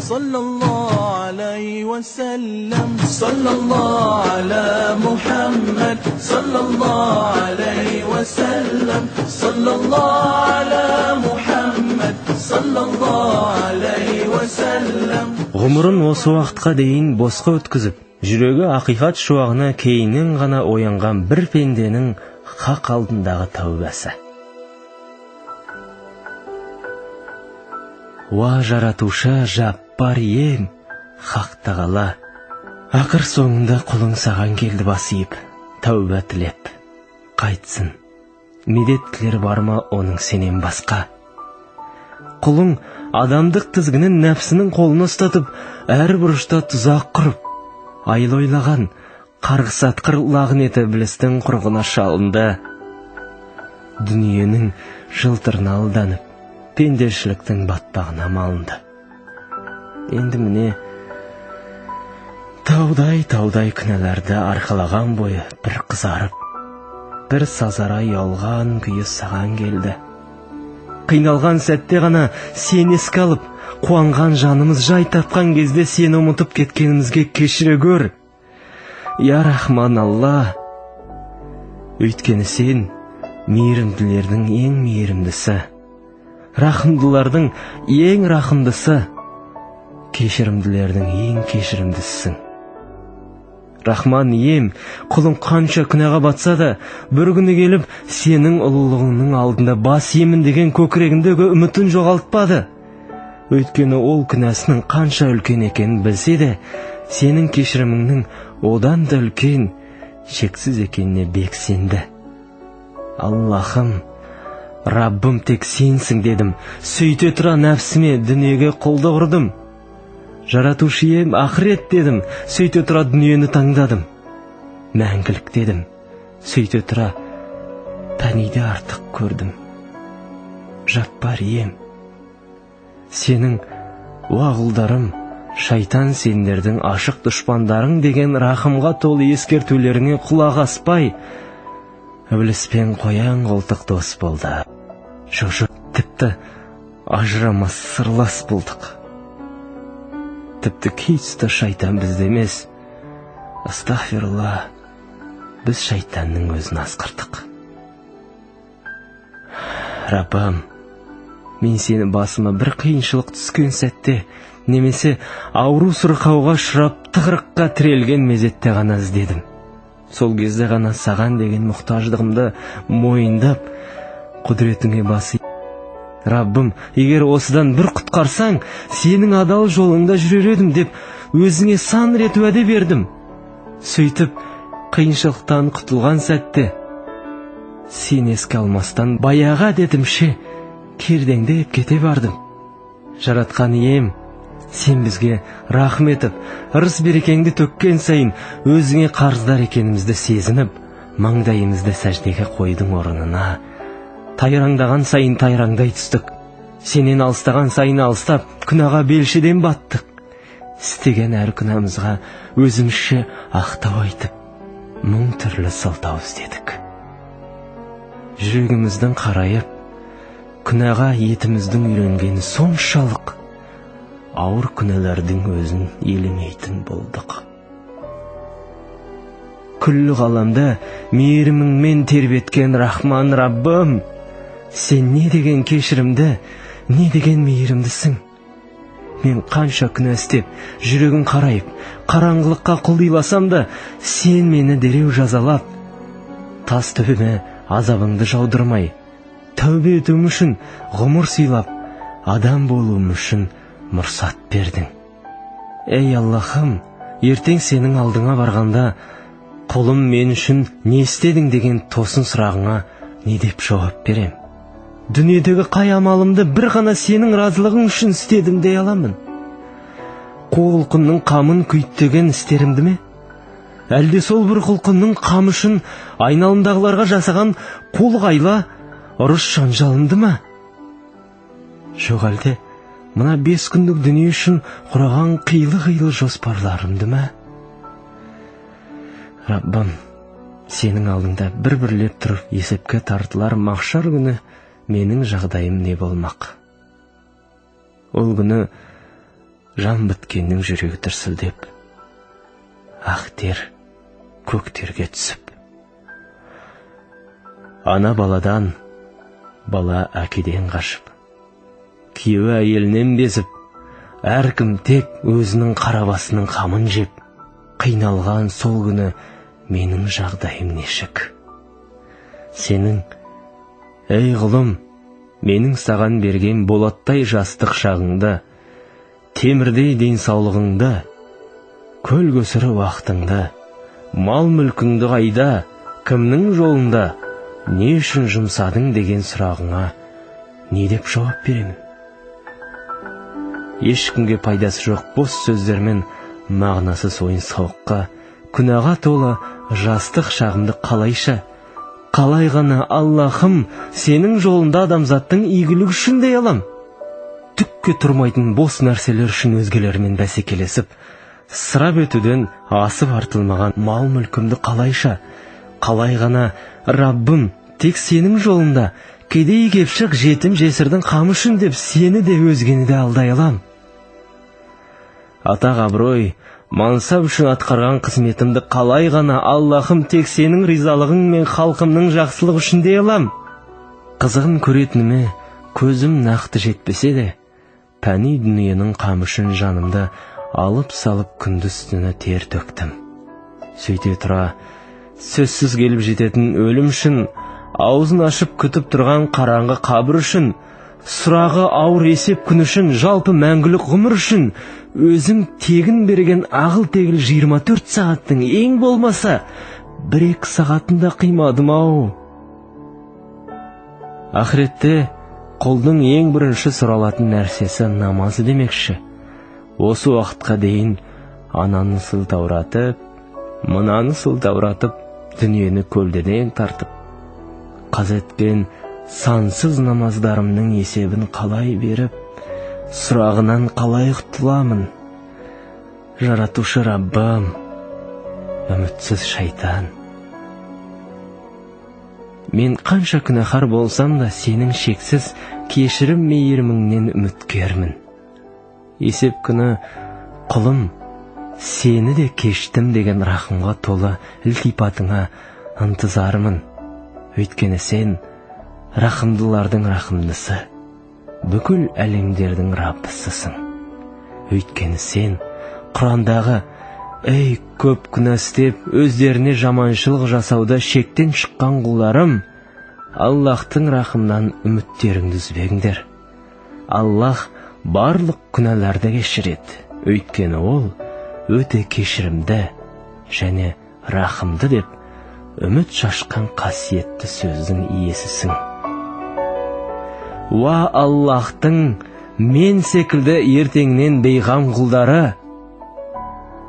صلى الله عليه وسلم صلى الله على محمد صلى الله عليه وسلم صلى الله على محمد صلى الله عليه وسلم. Ғұмырын осы уақытқа дейін босқа өткізіп, жүрегі ақиқат шуағына кейіннен ғана оянған бір пенденің хақ алдындағы тәубасы. Уа жаратушы жаппар ием, хақ тағала, ақыр соңында құлың саған келді басиып, тәуба тілеп, қайтсын, медет тілер бар ма оның сенен басқа? Құлың адамдық тізгінін нәпсінің қолына ұстатып, әр бұрышта тұзақ құрып, айлы ойлаған, қарғыс атқыр лағнеті білістің құрғына шалынды. Дүниенің жылтырына алданып, пендешіліктің батпағына малынды. Енді міне, таудай күнәларды арқалаған бойы бір қызарып, бір сазара ұялған күйі саған келді. Қиналған сәтте ғана сен еске алып, қуанған жанымыз жай тапқан кезде сені ұмытып кеткенімізге кешіре көр. Я Рахман Алла, өйткені сен мейірімділердің ең мейірімдісі, рахымдылардың ең рахымдысы, кешірімділердің ең кешірімдісісің. Рахман ием, құлың қанша күнәға батса да, бір күні келіп, сенің ұлылығыңның алдында бас иемін деген көкірегіндегі үмітін жоғалтпады. Өйткені ол күнәсінің қанша үлкен екенін білсе де, сенің кешіріміңнің одан да үлкен, шексіз екеніне бек сенді. Аллахым, Раббым тек сенсің дедім, сөйте тұра нәпсіме дүниеге қолды ұрдым. Жаратушы ием ақырет дедім, сөйте тұра дүниені таңдадым. Мәңгілік дедім, сөйте тұра пәниде артық көрдім. Жаппар ием, сенің уағылдарым, шайтан сендердің ашық дұшпандарың деген рахымға толы ескертулеріңе құлақ аспай, ібіліспен қоян қолтық дос болды. Жоқ, тіпті ажырамас сырлас болдық. Тіпті кей тұста шайтан бізді емес, астағфирулла, біз шайтанның өзін асқырдық. Раббам, мен сені басыма бір қиыншылық түскен сәтте, немесе ауру сырқауға ұшырап тығырыққа тірелген мезетте ғана іздедім. Сол кезде ғана саған деген мұқтаждығымды мойындап, құдіретіңе басы. Раббым, егер осыдан бір құтқарсаң, сенің адал жолыңда жүрер едім деп, өзіңе сан рет уәде бердім. Сөйтіп, қиыншылықтан құтылған сәтте, сен еске алмастан баяға дедімше, кердеңдеп кете бардым. Жаратқан ием, сен бізге рахым етіп, ырыс берекеңді төккен сайын, өзіңе қарыздар екенімізді сезініп, маңдайымызды сәждеге қойдың орнына. Тайраңдаған сайын тайраңдай түстік. Сенен алыстаған сайын алыстап, күнәға белшеден баттық. Істеген әр күнәмізға өзімізше ақтау айтып, мың түрлі сылтау іздедік. Жүрегіміздің қарайып, күнәға етіміздің үйренгені соншалық, ауыр күнәлердің өзін елемейтін болдық. Күллі ғаламда мейіріміңмен тербеткен Рахман Раббым, сен не деген кешірімді, не деген мейірімдісің. Мен қанша күнә істеп, жүрегім қарайып, қараңғылыққа құлдиласам да, сен мені дереу жазалап, тас төбеме азабыңды жаудырмай, тәубе етуім үшін ғұмыр сыйлап, адам болуым үшін мұрсат бердің. Ей Аллахым, ертең сенің алдыңа барғанда, құлым мен үшін не істедің деген тосын сұрағыңа не деп жауап берем? Дүниедегі қай амалымды бір ғана сенің разылығың үшін істедім дей аламын? Қол құлқынның қамын күйттеген істерімді ме? Әлде сол бір құлқынның қамы үшін айналымдағыларға жасаған қолғайла ұрыс жанжалымды ма? Жоқ әлде мына 5 күндік дүние үшін құраған қилы-қилы жоспарларымды ма? Раббым, сенің алдыңда бір-бірлеп тұрып есепке тартылар махшар күні менің жағдайым не болмақ? Ол күні жан біткеннің жүрегі дүрсілдеп, ақ тер көк терге түсіп. Ана баладан, бала әкеден қашып, күйеуі әйелінен безіп, әркім тек өзінің қарабасының қамын жеп, қиналған сол күні менің жағдайым нешік. Сенің, ей құлым, менің саған берген болаттай жастық шағыңда, темірдей денсаулығыңда, көл көсірі уақытыңда, мал мүлкіңді қайда, кімнің жолында, не үшін жұмсадың деген сұрағыңа не деп жауап беремін? Ешкімге пайдасы жоқ бос сөздермен мағынасыз ойын сауыққа, күнәға толы жастық шағымды қалай ғана Аллахым сенің жолында адамзаттың игілігі үшін дей алам? Түкке тұрмайтын бос нәрселер үшін өзгелермен бәсекелесіп, сырап өтуден асып артылмаған мал мүлкімді қалай ғана Раббым тек сенің жолында кедей кепшік жетім жесірдің қамы үшін деп сені де өзгені де алдай алам? Атақ абырой, мансап үшін атқарған қызметімді қалай ғана Аллахым тек сенің ризалығың мен халқымның жақсылығы үшін дей алам? Қызығын көретініме көзім нақты жетпесе де, пәни дүниенің қамы үшін жанымды алып салып күндіз-түні тер төктім. Сөйте тұра, сөзсіз келіп жететін өлім үшін, аузын ашып күтіп тұрған қараңғы қабір үшін, сұрағы ауыр есеп күн үшін, жалпы мәңгілік ғұмыр үшін, өзің тегін берген ағыл-тегіл 24 сағаттың ең болмаса 1-2 сағатында қимадым-ау. Ақыретте құлдың ең бірінші сұралатын нәрсесі намазы демекші. Осы уақытқа дейін ананы сылтауратып, мынаны сылтауратып, дүниені көлденең тартып, қаза еткен сансыз намаздарымның есебін қалай беріп, сұрағынан қалай құтыламын? Жаратушы Раббым, үмітсіз шайтан. Мен қанша күнәһар болсам да сенің шексіз кешірім мейіріміңнен үміткермін. Есеп күні құлым, сені де кештім деген рахымға толы ілтипатыңа ынтызармын. Өйткені сен рахымдылардың рахымдысы, бүкіл әлемдердің Раббысысың. Өйткені сен Құрандағы «Эй, көп күнә істеп, өздеріне жаманшылық жасауда шектен шыққан құлдарым, Аллахтың рахымнан үміттеріңді үзбеңдер. Аллах барлық күнәларды кешіреді, өйткені ол өте кешірімді және рахымды» деп үміт шашқан қасиетті сөздің иесісің. Уа Аллахтың мен секілді ертеңнен бейғам құлдары,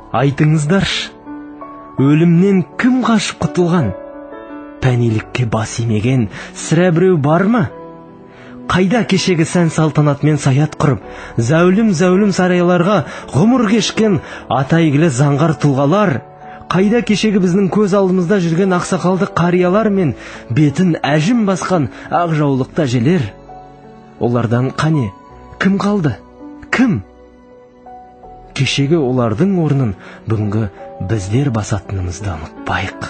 айтыңыздаршы, өлімнен кім қашып құтылған? Пәнилікке бас имеген сірә біреу бар ма? Қайда кешегі сән салтанатмен саят құрып, зәулім сарайларға ғұмыр кешкен атайгілі заңғар тұлғалар? Қайда кешегі біздің көз алдымызда жүрген ақсақалды қариялар мен бетін әжім басқан ақ жаулықты әжелер? Олардан қане, кім қалды? Кім? Кешегі олардың орнын бүгінгі біздер басатынымызды ұмытпайық.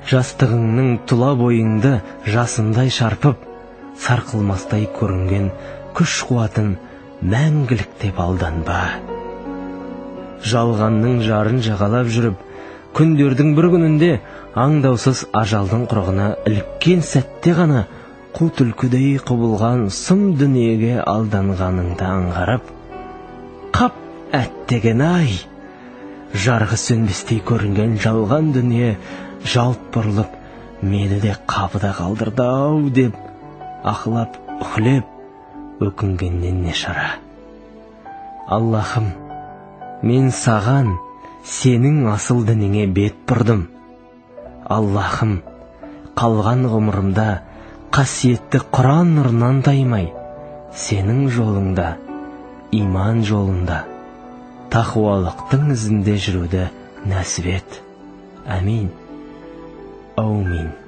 Жастығыңның тұла бойыңды жасындай шарпып, сарқылмастай көрінген күш қуатын мәңгілік деп алданба. Жалғанның жарын жағалап жүріп, күндердің бір күнінде аңдаусыз ажалдың құрығына іліккен сәтте ғана қу түлкідей құбылған сұм дүниеге алданғаныңды аңғарып, қап әттеген ай, жарығы сөнбестей көрінген жалған дүние жалт бұрылып, мені де қапыда қалдырды-ау деп ақылап, үхлеп, өкінгеннен не шара. Аллахым, мен саған, сенің асыл дініңе бет бұрдым. Аллахым, қалған ғұмырымда қасиетті Құран нұрынан таймай, сенің жолыңда, иман жолында, тақуалықтың ізінде жүруді нәсіп ет. Әмин. Аумин.